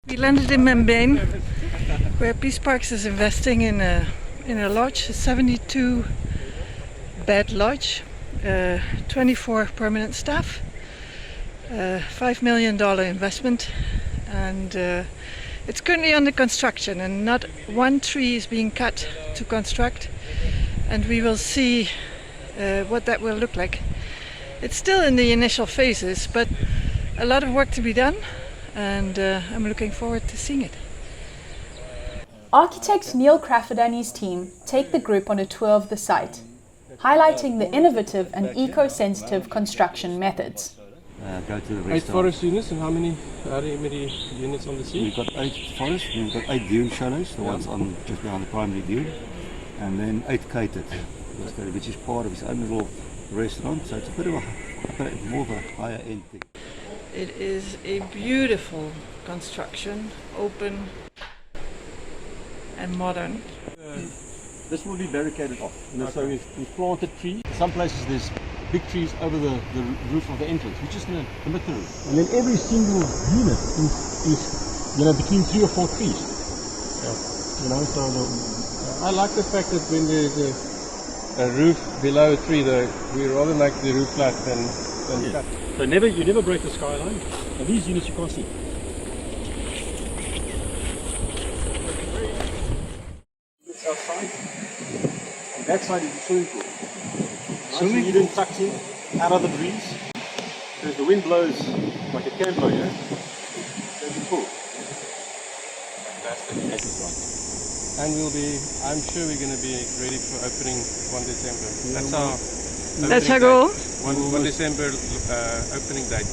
We landed in Membene, where Peace Parks is investing in a lodge, a 72-bed lodge, 24 permanent staff, $5 million investment, and it's currently under construction, and not one tree is being cut to construct, and we will see what that will look like. It's still in the initial phases, but a lot of work to be done, and I'm looking forward to seeing it. Architect Neil Crawford and his team take the group on a tour of the site, highlighting the innovative and eco-sensitive construction methods. Go to the 8 forest units, and how many units on the sea? We've got 8 forests, we've got 8 dune shallows, the ones on just behind the primary dune, and then 8 catered, which is part of its own little restaurant, so it's a bit of more of a higher end thing. It is a beautiful construction, open and modern. This will be barricaded off. So we've planted trees. Some places there's big trees over the roof of the entrance, which is the middle roof. And then every single unit is between 3 or 4 trees. Yeah. So I like the fact that when there's a roof below a tree, we rather make the roof flat than cut. So you never break the skyline. And these units you can't see. It's outside. And that side is the swimming pool. Swimming pool tucked in, out of the breeze. So if the wind blows like it can blow, there's the pool. Fantastic. And I'm sure we're going to be ready for opening 1 December. That's our goal. 1 December opening date.